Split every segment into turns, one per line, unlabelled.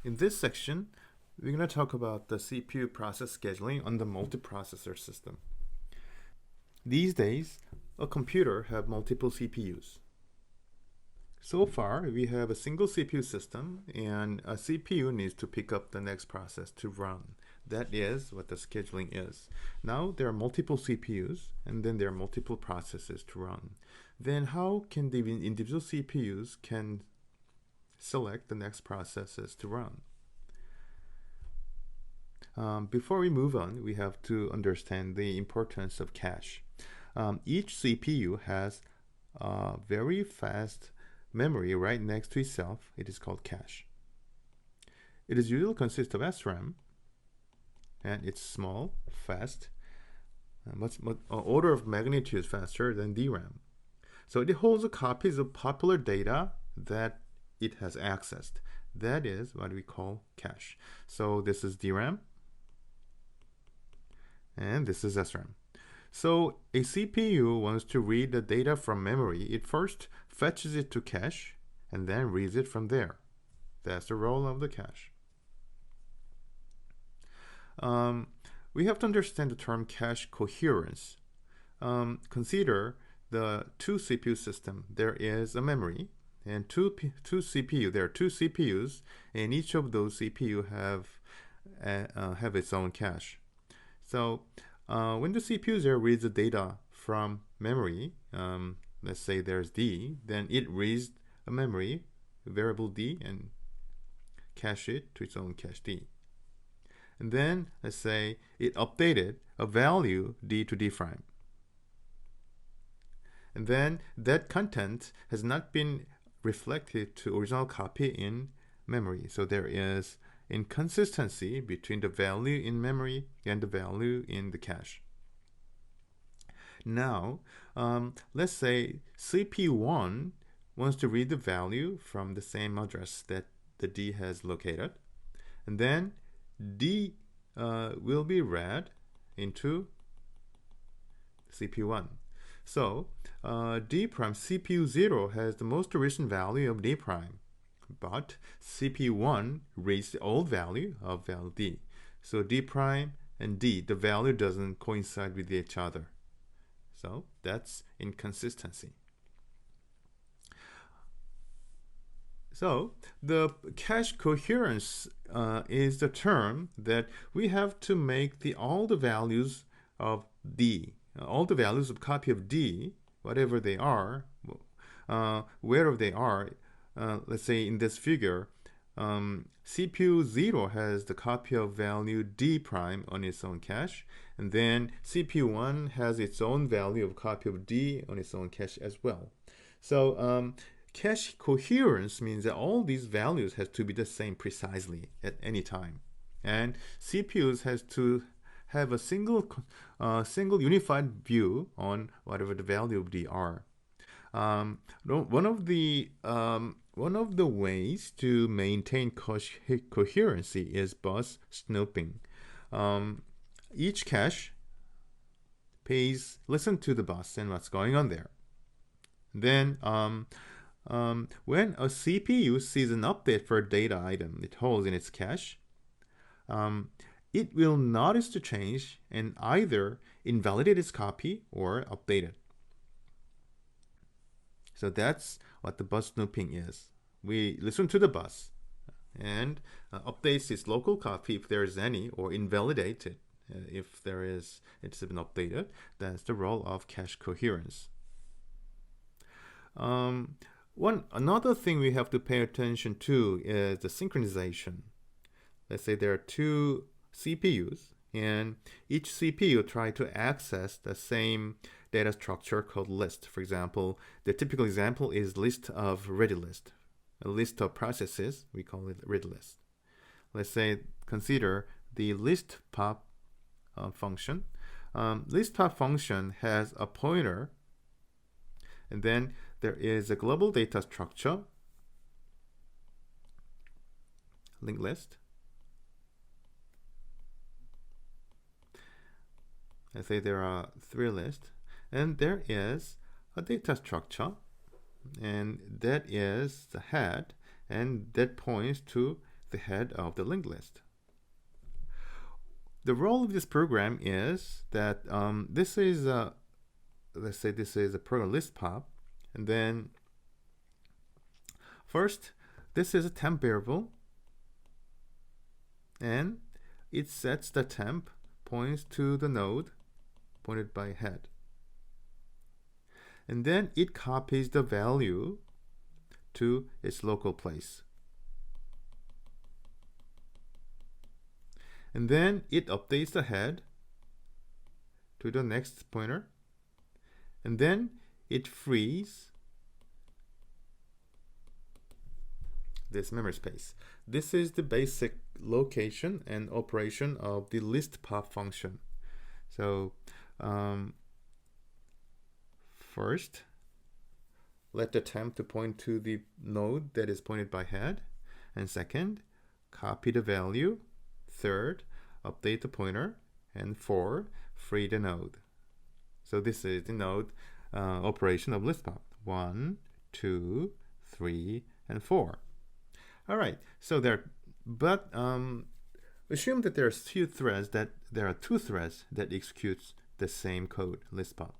In this section, we're going to talk about the CPU process scheduling on the multiprocessor system. These days, a computer have multiple CPUs. So far, we have a single CPU system, and a CPU needs to pick up the next process to run. That is what the scheduling is. Now there are multiple CPUs, and then there are multiple processes to run. Then how can the individual CPUs can select the next processes to run? Before we move on, we have to understand the importance of cache. Each CPU has a very fast memory right next to itself. It is called cache. It is usually consists of SRAM, and it's small, fast, much order of magnitude faster than DRAM. So it holds copies of popular data that it has accessed. That is what we call cache. So this is DRAM, and this is SRAM. So a CPU wants to read the data from memory. It first fetches it to cache and then reads it from there. That's the role of the cache. We have to understand the term cache coherence. Consider the two CPU system. There is a memory and two CPU. There are two CPUs, and each of those CPU have its own cache. So when the CPU there reads the data from memory, let's say there's D, then it reads a memory variable D and cache it to its own cache D. And then let's say it updated a value D to D prime. And then that content has not been reflected to original copy in memory. So there is inconsistency between the value in memory and the value in the cache. Now, let's say CPU1 wants to read the value from the same address that the D has located, and then D will be read into CPU1. So D prime CPU0 has the most recent value of D prime, but CPU1 reads the old value of value D. So D prime and D, the value doesn't coincide with each other. So that's inconsistency. So the cache coherence is the term that we have to make all the values of D, all the values of copy of D, whatever they are, wherever they are. Let's say in this figure, CPU 0 has the copy of value D prime on its own cache, and then CPU 1 has its own value of copy of D on its own cache as well. So cache coherence means that all these values has to be the same precisely at any time, and CPUs has to have a single unified view on whatever the value of D are. One of the ways to maintain coherency is bus snooping. Each cache listen to the bus and what's going on there. Then when a CPU sees an update for a data item it holds in its cache, it will notice the change and either invalidate its copy or update it. So that's what the bus snooping is. We listen to the bus and updates its local copy if there is any, or invalidate it if it's been updated. That's the role of cache coherence. Another thing we have to pay attention to is the synchronization. Let's say there are two CPUs, and each CPU try to access the same data structure called list. For example, the typical example is list of ready list. A list of processes, we call it ready list. Let's say consider the list pop function. List pop function has a pointer, and then there is a global data structure, linked list. Let's say there are three lists, and there is a data structure, and that is the head, and that points to the head of the linked list. The role of this program is that this is let's say this is a program list pop, and then first this is a temp variable, and it sets the temp points to the node pointed by head, and then it copies the value to its local place, and then it updates the head to the next pointer, and then it frees this memory space. This is the basic location and operation of the list pop function. So first, let the temp to point to the node that is pointed by head, and second, copy the value. Third, update the pointer, and four, free the node. So this is the node operation of list pop. 1, 2, 3, and 4. All right. So there, but assume that there are two threads that executes the same code, list pop.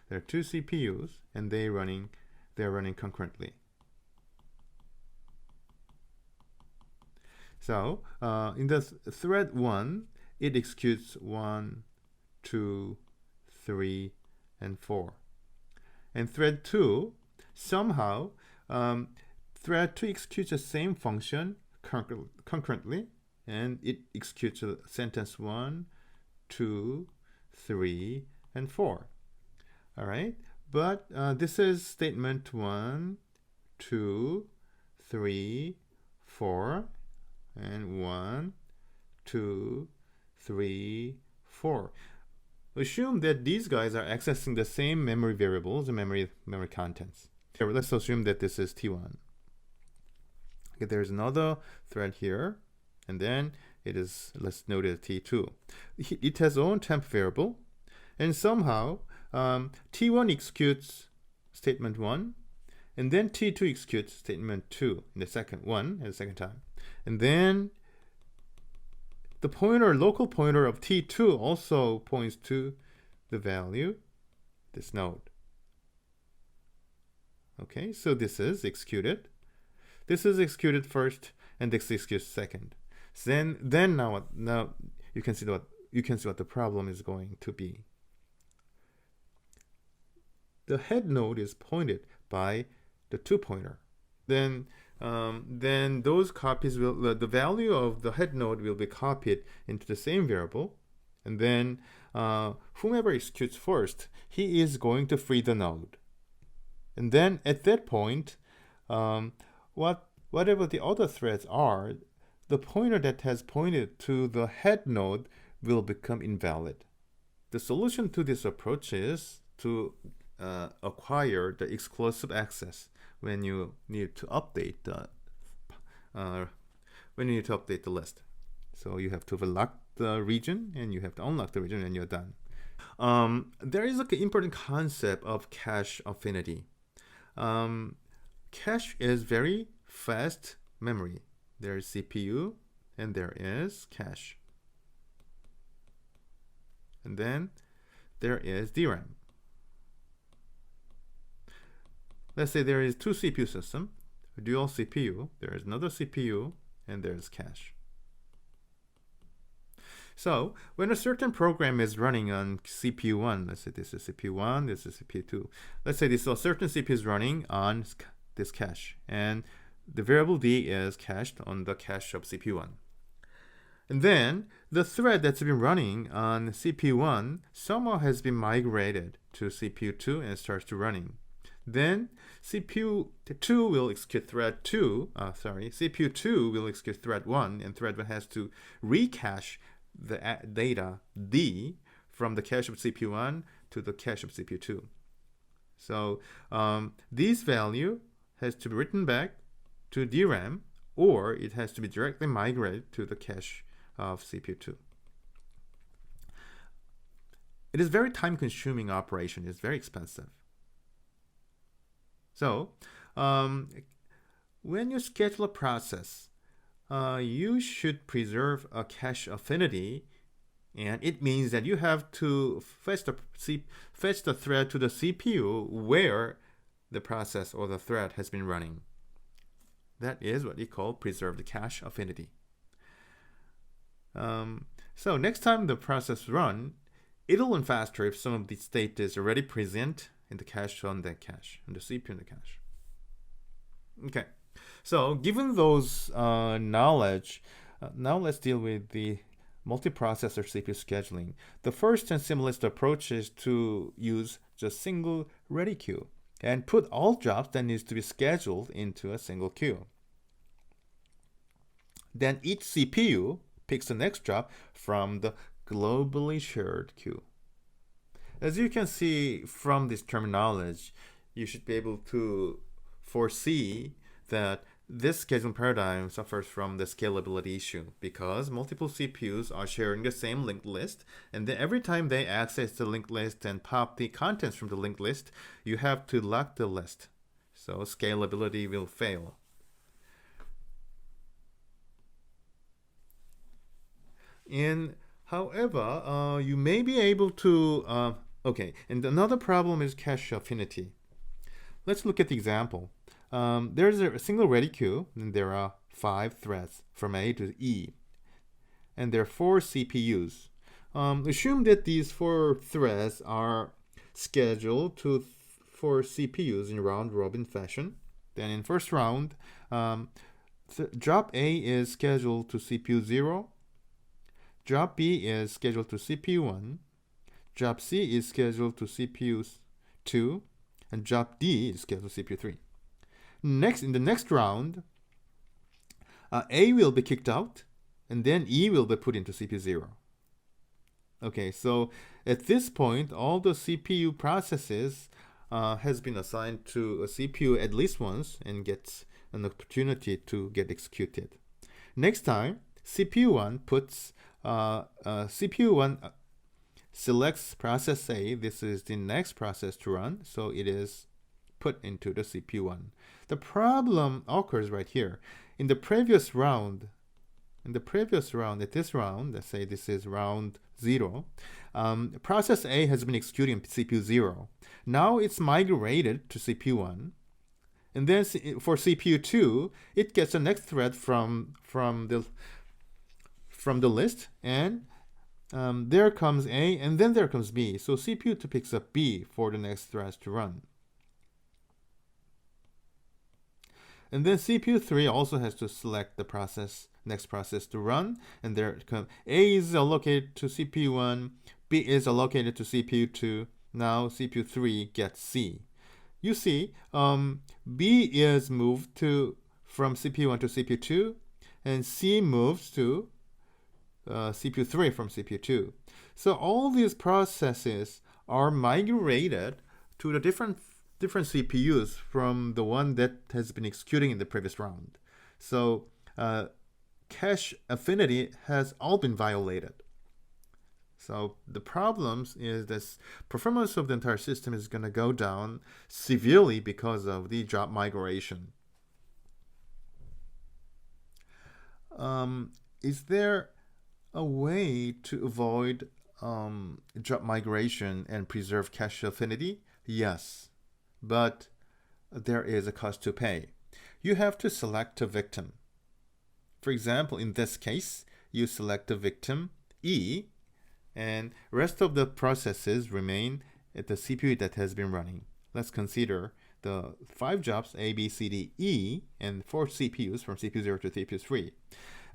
There are two CPUs, and they're running concurrently. So in the thread 1, it executes 1, 2, 3, and 4. And thread 2, somehow, thread 2 executes the same function concurrently, and it executes sentence 1, 2, 3, and 4. All right, but this is statement 1, 2, 3, 4, and 1, 2, 3, 4. Assume that these guys are accessing the same memory variables and memory contents. Here, let's assume that this is T1. Okay, there's another thread here, and then it is, let's note it T2. It has own temp variable, and somehow T1 executes statement 1, and then T2 executes statement 2 in the second time. And then the local pointer of T2 also points to the value, this node. Okay, so this is executed. This is executed first, and this executes second. Then now you can see what the problem is going to be. The head node is pointed by the 2 pointer. Then those copies will, the value of the head node will be copied into the same variable, and then whomever executes first, he is going to free the node. And then at that point, whatever the other threads are, the pointer that has pointed to the head node will become invalid. The solution to this approach is to acquire the exclusive access when you need to update the list. So you have to lock the region, and you have to unlock the region, and you're done. There is like an important concept of cache affinity. Cache is very fast memory. There is CPU, and there is cache, and then there is DRAM. Let's say there is 2 CPU system, dual CPU, there is another CPU, and there's cache. So when a certain program is running on CPU 1, let's say this is CPU 1, this is CPU 2. Let's say this certain CPU is running on this cache, and the variable D is cached on the cache of CPU 1. And then the thread that's been running on CPU 1 somehow has been migrated to CPU 2 and starts to running. Then CPU 2 will execute thread 2, CPU 2 will execute thread 1, and thread 1 has to recache the data D from the cache of CPU 1 to the cache of CPU 2. So this value has to be written back to DRAM, or it has to be directly migrated to the cache of CPU 2. It is very time-consuming operation. It's very expensive. So when you schedule a process, you should preserve a cache affinity, and it means that you have to fetch the thread to the CPU where the process or the thread has been running. That is what we call preserved cache affinity. So next time the process run, it'll run faster if some of the state is already present in the cache on that cache, in the CPU in the cache. Okay, so given those knowledge, now let's deal with the multiprocessor CPU scheduling. The first and simplest approach is to use just single ready queue and put all jobs that needs to be scheduled into a single queue. Then each CPU picks the next job from the globally shared queue. As you can see from this terminology, you should be able to foresee that this scheduling paradigm suffers from the scalability issue because multiple CPUs are sharing the same linked list, and then every time they access the linked list and pop the contents from the linked list, you have to lock the list. So scalability will fail. And however, you may be able to, okay, and another problem is cache affinity. Let's look at the example. There's a single ready queue, and there are 5 threads from A to E, and there are 4 CPUs. Assume that these 4 threads are scheduled to 4 CPUs in round-robin fashion. Then in first round, job A is scheduled to CPU 0, job B is scheduled to CPU 1, job C is scheduled to CPU 2, and job D is scheduled to CPU 3. Next, in the next round, A will be kicked out, and then E will be put into CPU 0. Okay, so at this point, all the CPU processes has been assigned to a CPU at least once and gets an opportunity to get executed. Next time, CPU1 puts CPU1 selects process A. This is the next process to run, so it is put into the CPU1. The problem occurs right here. In the previous round, at this round, let's say this is round 0, process A has been executing CPU 0. Now it's migrated to CPU 1. And then for CPU 2, it gets the next thread from the list, and there comes A, and then there comes B. So CPU 2 picks up B for the next thread to run. And then CPU 3 also has to select the next process to run, and there comes A is allocated to CPU 1, B is allocated to CPU 2. Now CPU 3 gets C. You see, B is moved from CPU 1 to CPU 2, and C moves to CPU 3 from CPU 2. So all these processes are migrated to the different CPUs from the one that has been executing in the previous round. So cache affinity has all been violated. So the problems is this performance of the entire system is going to go down severely because of the job migration. Is there a way to avoid job migration and preserve cache affinity? Yes, but there is a cost to pay. You have to select a victim. For example, in this case, you select the victim E, and rest of the processes remain at the CPU that has been running. Let's consider the 5 jobs A, B, C, D, E, and 4 CPUs from CPU 0 to CPU 3.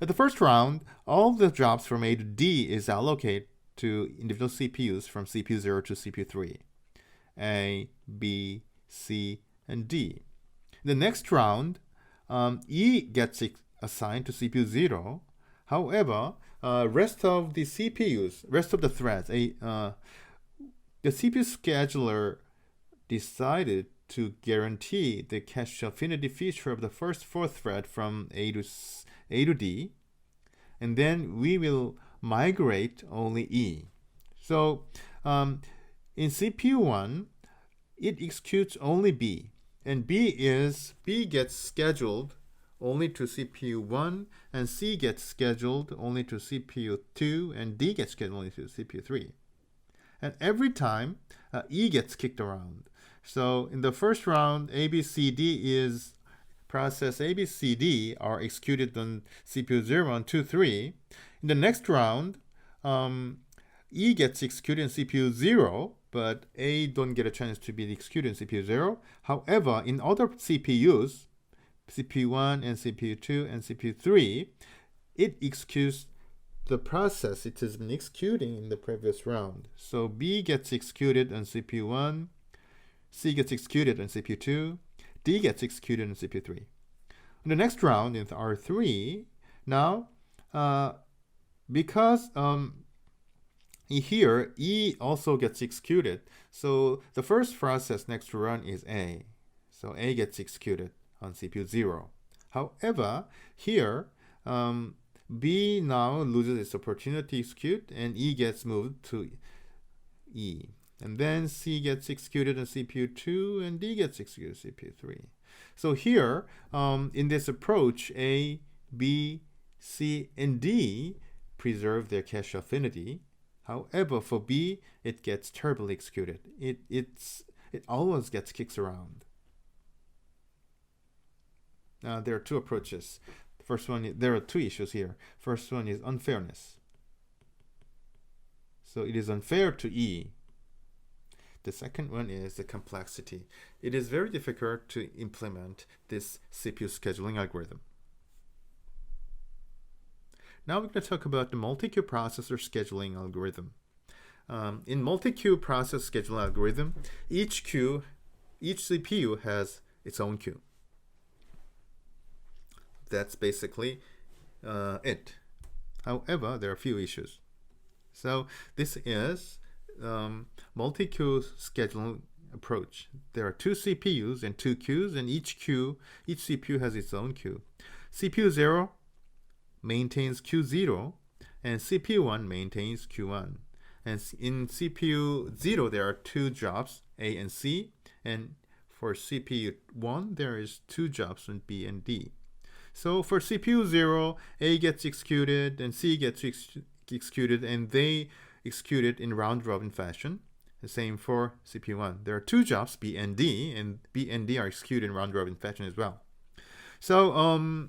At the first round, all the jobs from A to D is allocated to individual CPUs from CPU 0 to CPU 3. A, B, C, and D. The next round, E gets assigned to CPU 0. However, rest of the threads, the CPU scheduler decided to guarantee the cache affinity feature of the first 4 thread from A to D, and then we will migrate only E. So in CPU 1, it executes only B, and B gets scheduled only to CPU 1, and C gets scheduled only to CPU 2, and D gets scheduled only to CPU 3. And every time, E gets kicked around. So in the first round, process A, B, C, D are executed on CPU 0, 1, 2, 3. In the next round, E gets executed in CPU 0, but A don't get a chance to be executed in CPU 0. However, in other CPUs, CPU 1 and CPU 2 and CPU 3, it executes the process it has been executing in the previous round. So B gets executed on CPU 1, C gets executed on CPU 2, D gets executed on CPU 3. In the next round, in R3, now, because here E also gets executed, so the first process next to run is A. So A gets executed on CPU 0. However, here, B now loses its opportunity to execute, and E gets moved to E. And then C gets executed on CPU 2, and D gets executed on CPU 3. So here, in this approach, A, B, C, and D preserve their cache affinity. However, for B, it gets terribly executed. It always gets kicked around. There are two approaches. First one, there are two issues here. First one is unfairness. So it is unfair to E. The second one is the complexity. It is very difficult to implement this CPU scheduling algorithm. Now we're going to talk about the multi-queue processor scheduling algorithm. In multi-queue process scheduling algorithm, each CPU has its own queue. That's basically it. However, there are a few issues. So this is multi-queue scheduling approach. There are two CPUs and two queues, and each CPU has its own queue. CPU 0 maintains queue 0, and CPU 1 maintains queue 1. And in CPU 0, there are two jobs, A and C, and for CPU 1, there is two jobs on B and D. So for CPU 0, A gets executed and C gets executed, and they execute it in round-robin fashion. The same for CPU 1. There are two jobs, B and D are executed in round-robin fashion as well. So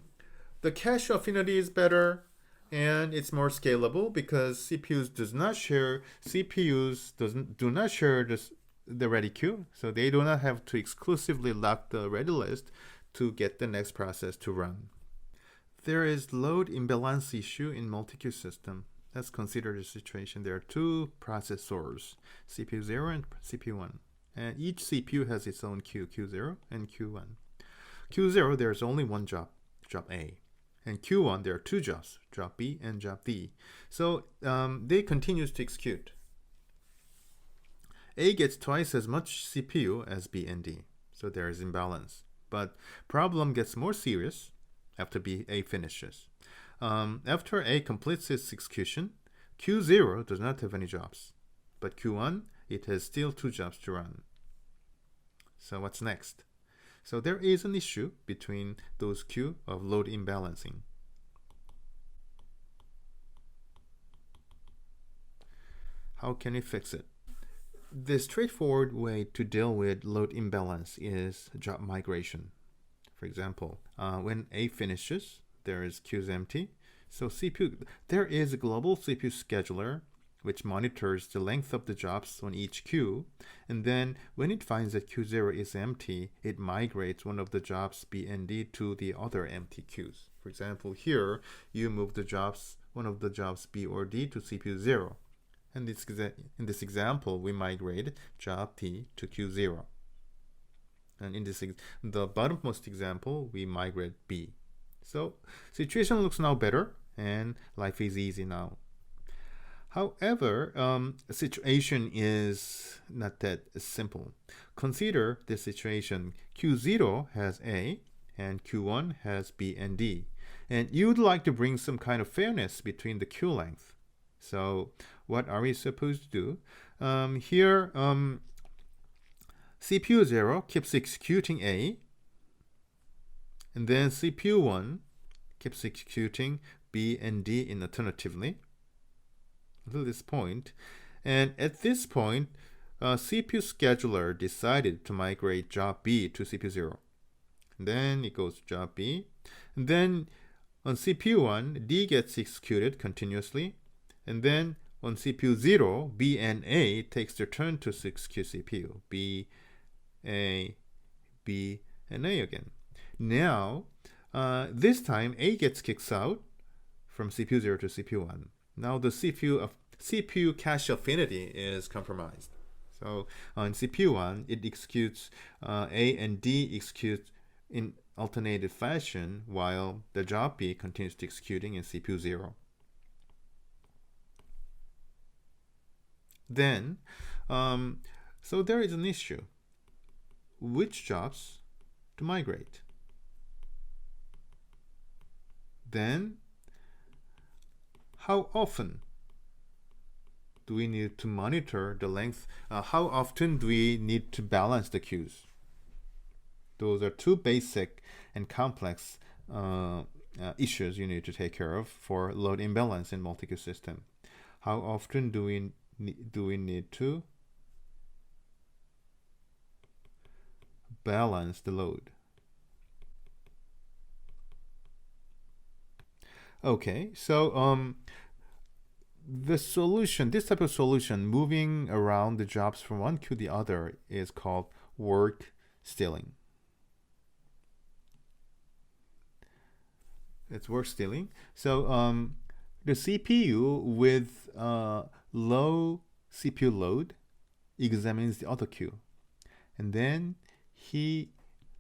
the cache affinity is better, and it's more scalable because CPUs do not share the ready queue, so they do not have to exclusively lock the ready list to get the next process to run. There is load imbalance issue in multi-queue system. Let's consider the situation. There are two processors, CPU 0 and CPU 1. And each CPU has its own queue, Q0 and Q1. Q0, there's only one job, job A. And Q1, there are two jobs, job B and job D. So they continue to execute. A gets twice as much CPU as B and D. So there is imbalance. But problem gets more serious after A finishes. After A completes its execution, Q0 does not have any jobs. But Q1, it has still two jobs to run. So what's next? So there is an issue between those queue of load imbalancing. How can we fix it? The straightforward way to deal with load imbalance is job migration. For example, when A finishes, there is queues empty. So there is a global CPU scheduler which monitors the length of the jobs on each queue, and then when it finds that Q0 is empty, it migrates one of the jobs B and D to the other empty queues. For example, here you move one of the jobs B or D to CPU 0. And in this example, we migrate job D to Q0. And in the bottommost example, we migrate B. So situation looks now better, and life is easy now. However, the situation is not that simple. Consider this situation. Q0 has A, and Q1 has B and D. And you'd like to bring some kind of fairness between the queue length. So what are we supposed to do? Here, CPU 0 keeps executing A, And then CPU 1 keeps executing B and D in alternatively until this point. And at this point, CPU scheduler decided to migrate job B to CPU 0. And then it goes to job B. And then on CPU 1, D gets executed continuously. And then on CPU 0, B and A takes their turn to execute CPU. B, A, B, and A again. Now, this time A gets kicked out from CPU 0 to CPU 1. Now the CPU cache affinity is compromised. So on CPU 1, it executes A and D execute in alternated fashion while the job B continues to executing in CPU 0. Then, so there is an issue. Which jobs to migrate? Then, how often do we need to monitor the length? How often do we need to balance the queues? Those are two basic and complex issues you need to take care of for load imbalance in multi-queue system. How often do we need to balance the load? Okay, so the solution, this type of solution, moving around the jobs from one queue to the other, is called work stealing. It's work stealing. So the CPU with low CPU load examines the other queue, and then he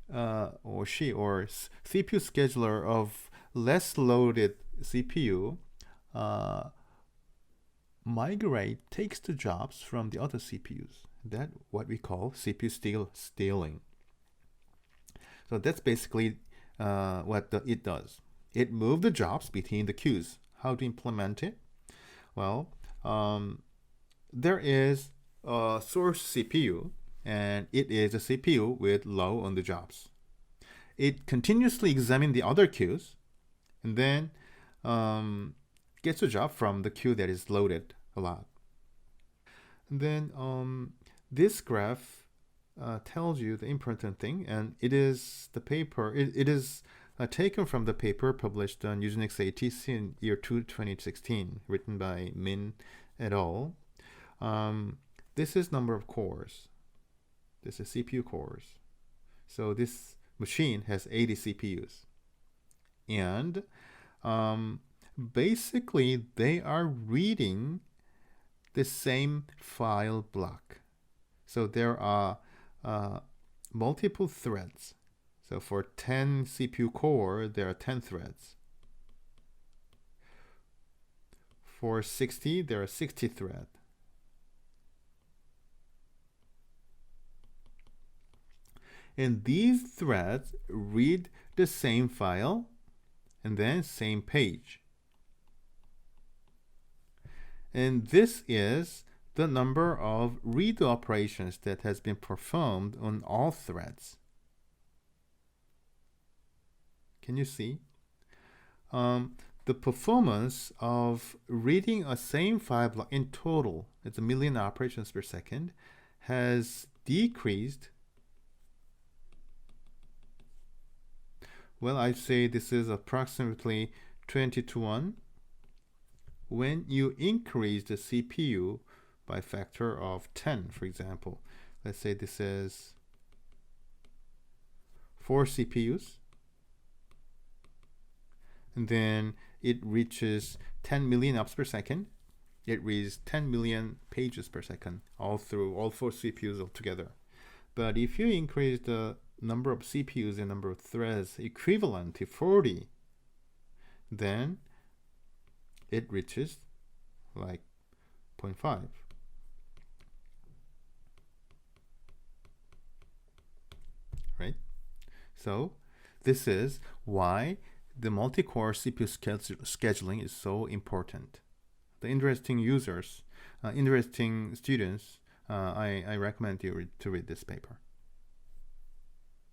or she or CPU scheduler of less loaded CPU takes the jobs from the other CPUs. That's what we call CPU stealing. So that's basically what it does. It moves the jobs between the queues. How to implement it? Well, there is a source CPU, and it is a CPU with low on the jobs. It continuously examines the other queues, and then gets a job from the queue that is loaded a lot. And then this graph tells you the important thing, and it is the paper. It is taken from the paper published on Unix ATC in year 2016, written by Min et al. This is number of cores. This is CPU cores. So this machine has 80 CPUs. And basically, they are reading the same file block. So there are multiple threads. So for 10 CPU core, there are 10 threads. For 60, there are 60 threads. And these threads read the same file and then same page. And this is the number of read operations that has been performed on all threads. Can you see? The performance of reading a same file block in total, it's 1 million operations per second, has decreased. Well, I'd say this is approximately 20 to 1 when you increase the CPU by a factor of 10, for example. Let's say this is 4 CPUs, and then it reaches 10 million ops per second. It reads 10 million pages per second, all through all 4 CPUs altogether. But if you increase the number of CPUs and number of threads equivalent to 40, then it reaches like 0.5. Right? So this is why the multi-core CPU scheduling is so important. The interesting users, interesting students, I recommend you to read this paper.